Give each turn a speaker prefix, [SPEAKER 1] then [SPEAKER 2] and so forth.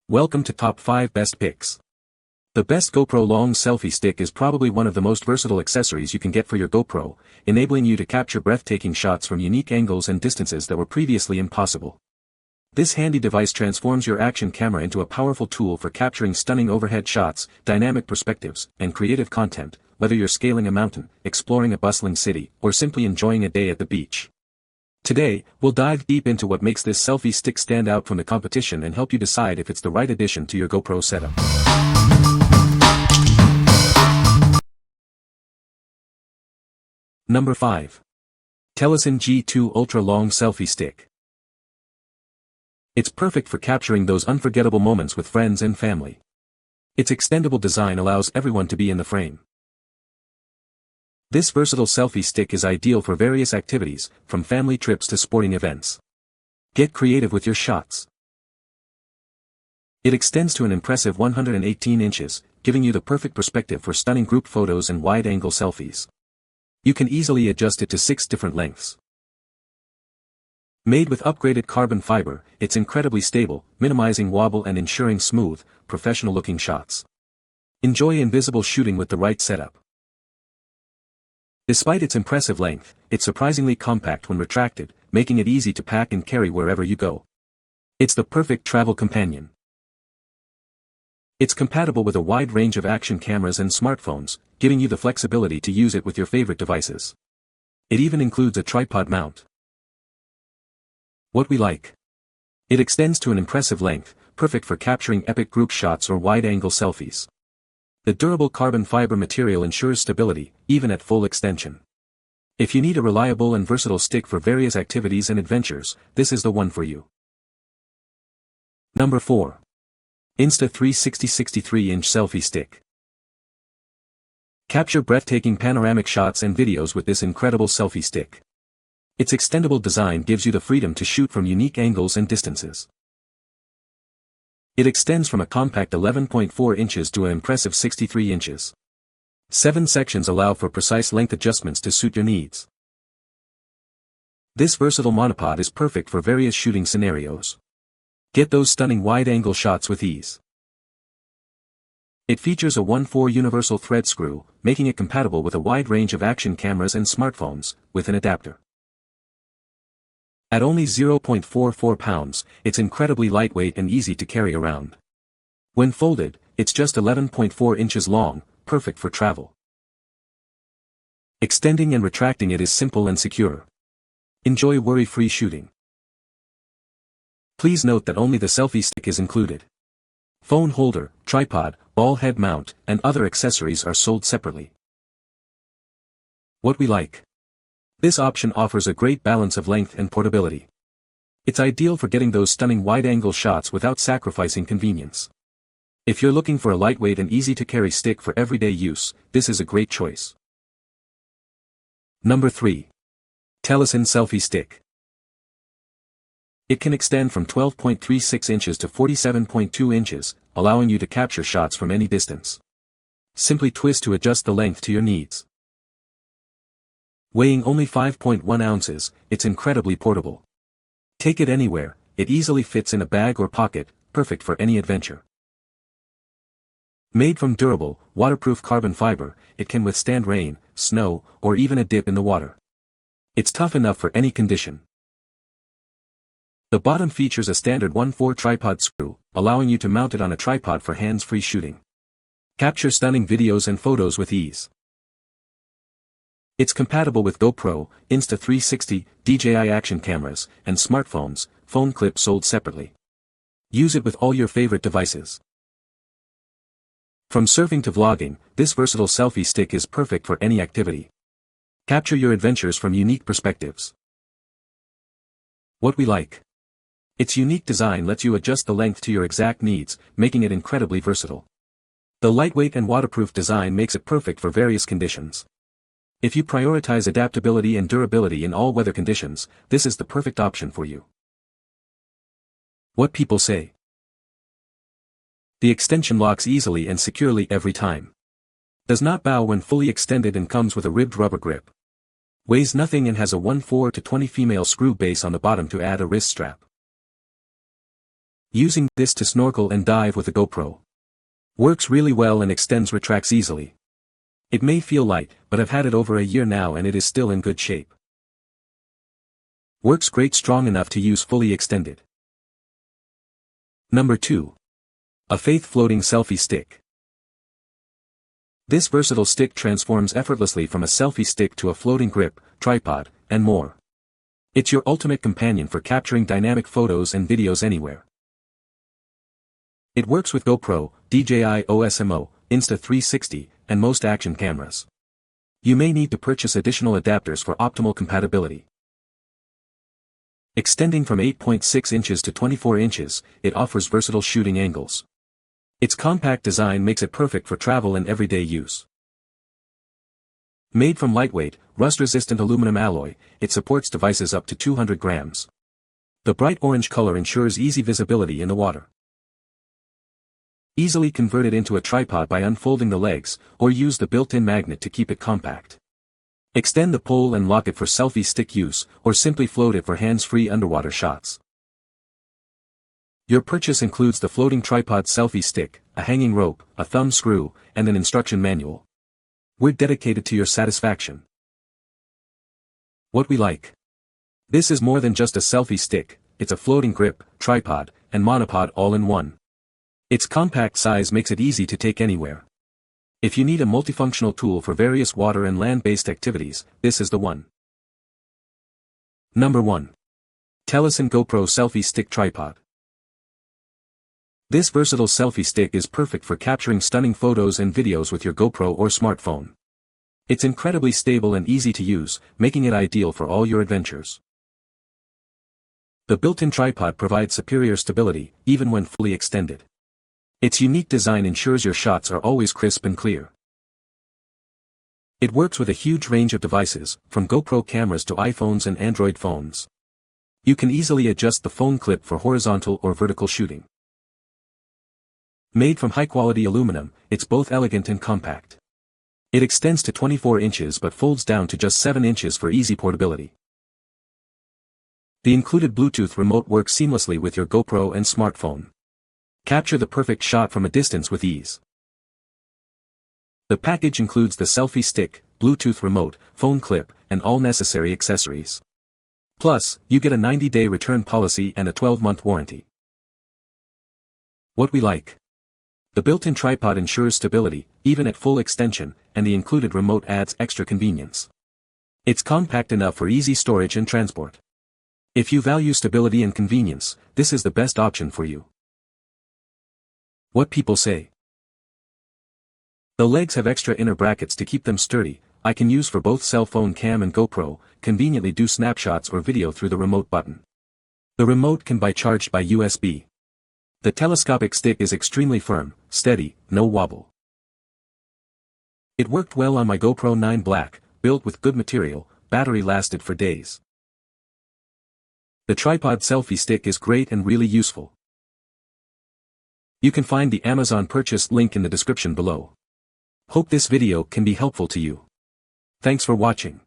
[SPEAKER 1] Welcome to Top 5 Best Picks. The best GoPro Long Selfie Stick is probably one of the most versatile accessories you can get for your GoPro, enabling you to capture breathtaking shots from unique angles and distances that were previously impossible. This handy device transforms your action camera into a powerful tool for capturing stunning overhead shots, dynamic perspectives, and creative content, whether you're scaling a mountain, exploring a bustling city, or simply enjoying a day at the beach. Today, we'll dive deep into what makes this selfie stick stand out from the competition and help you decide if it's the right addition to your GoPro setup. Number 5. Telesin G2 Ultra Long Selfie Stick. It's perfect for capturing those unforgettable moments with friends and family. Its extendable design allows everyone to be in the frame. This versatile selfie stick is ideal for various activities, from family trips to sporting events. Get creative with your shots. It extends to an impressive 118 inches, giving you the perfect perspective for stunning group photos and wide-angle selfies. You can easily adjust it to 6 different lengths. Made with upgraded carbon fiber, it's incredibly stable, minimizing wobble and ensuring smooth, professional-looking shots. Enjoy invisible shooting with the right setup. Despite its impressive length, it's surprisingly compact when retracted, making it easy to pack and carry wherever you go. It's the perfect travel companion. It's compatible with a wide range of action cameras and smartphones, giving you the flexibility to use it with your favorite devices. It even includes a tripod mount. What we like. It extends to an impressive length, perfect for capturing epic group shots or wide-angle selfies. The durable carbon fiber material ensures stability, even at full extension. If you need a reliable and versatile stick for various activities and adventures, this is the one for you. Number 4. Insta360 63-inch Selfie Stick. Capture breathtaking panoramic shots and videos with this incredible selfie stick. Its extendable design gives you the freedom to shoot from unique angles and distances. It extends from a compact 11.4 inches to an impressive 63 inches. 7 sections allow for precise length adjustments to suit your needs. This versatile monopod is perfect for various shooting scenarios. Get those stunning wide-angle shots with ease. It features a 1/4 universal thread screw, making it compatible with a wide range of action cameras and smartphones, with an adapter. At only 0.44 pounds, it's incredibly lightweight and easy to carry around. When folded, it's just 11.4 inches long, perfect for travel. Extending and retracting it is simple and secure. Enjoy worry-free shooting. Please note that only the selfie stick is included. Phone holder, tripod, ball head mount, and other accessories are sold separately. What we like. This option offers a great balance of length and portability. It's ideal for getting those stunning wide-angle shots without sacrificing convenience. If you're looking for a lightweight and easy-to-carry stick for everyday use, this is a great choice. Number 3. Telesin Selfie Stick. It can extend from 12.36 inches to 47.2 inches, allowing you to capture shots from any distance. Simply twist to adjust the length to your needs. Weighing only 5.1 ounces, it's incredibly portable. Take it anywhere, it easily fits in a bag or pocket, perfect for any adventure. Made from durable, waterproof carbon fiber, it can withstand rain, snow, or even a dip in the water. It's tough enough for any condition. The bottom features a standard 1/4 tripod screw, allowing you to mount it on a tripod for hands-free shooting. Capture stunning videos and photos with ease. It's compatible with GoPro, Insta360, DJI action cameras, and smartphones, phone clip sold separately. Use it with all your favorite devices. From surfing to vlogging, this versatile selfie stick is perfect for any activity. Capture your adventures from unique perspectives. What we like. Its unique design lets you adjust the length to your exact needs, making it incredibly versatile. The lightweight and waterproof design makes it perfect for various conditions. If you prioritize adaptability and durability in all weather conditions, this is the perfect option for you. What people say. The extension locks easily and securely every time. Does not bow when fully extended and comes with a ribbed rubber grip. Weighs nothing and has a 1/4 to 20 female screw base on the bottom to add a wrist strap. Using this to snorkel and dive with a GoPro. Works really well and extends retracts easily. It may feel light, but I've had it over a year now and it is still in good shape. Works great, strong enough to use fully extended. Number 2. AFAITH Floating Selfie Stick. This versatile stick transforms effortlessly from a selfie stick to a floating grip, tripod, and more. It's your ultimate companion for capturing dynamic photos and videos anywhere. It works with GoPro, DJI Osmo, Insta360, and most action cameras. You may need to purchase additional adapters for optimal compatibility. Extending from 8.6 inches to 24 inches, it offers versatile shooting angles. Its compact design makes it perfect for travel and everyday use. Made from lightweight, rust-resistant aluminum alloy, it supports devices up to 200 grams. The bright orange color ensures easy visibility in the water. Easily convert it into a tripod by unfolding the legs, or use the built-in magnet to keep it compact. Extend the pole and lock it for selfie stick use, or simply float it for hands-free underwater shots. Your purchase includes the floating tripod selfie stick, a hanging rope, a thumb screw, and an instruction manual. We're dedicated to your satisfaction. What we like. This is more than just a selfie stick, it's a floating grip, tripod, and monopod all in one. Its compact size makes it easy to take anywhere. If you need a multifunctional tool for various water and land-based activities, this is the one. Number 1. Telesin GoPro Selfie Stick Tripod. This versatile selfie stick is perfect for capturing stunning photos and videos with your GoPro or smartphone. It's incredibly stable and easy to use, making it ideal for all your adventures. The built-in tripod provides superior stability, even when fully extended. Its unique design ensures your shots are always crisp and clear. It works with a huge range of devices, from GoPro cameras to iPhones and Android phones. You can easily adjust the phone clip for horizontal or vertical shooting. Made from high-quality aluminum, it's both elegant and compact. It extends to 24 inches but folds down to just 7 inches for easy portability. The included Bluetooth remote works seamlessly with your GoPro and smartphone. Capture the perfect shot from a distance with ease. The package includes the selfie stick, Bluetooth remote, phone clip, and all necessary accessories. Plus, you get a 90-day return policy and a 12-month warranty. What we like. The built-in tripod ensures stability, even at full extension, and the included remote adds extra convenience. It's compact enough for easy storage and transport. If you value stability and convenience, this is the best option for you. What people say. The legs have extra inner brackets to keep them sturdy. I can use for both cell phone cam and GoPro, conveniently do snapshots or video through the remote button. The remote can be charged by USB. The telescopic stick is extremely firm, steady, no wobble. It worked well on my GoPro 9 Black, built with good material, battery lasted for days. The tripod selfie stick is great and really useful. You can find the Amazon purchase link in the description below. Hope this video can be helpful to you. Thanks for watching.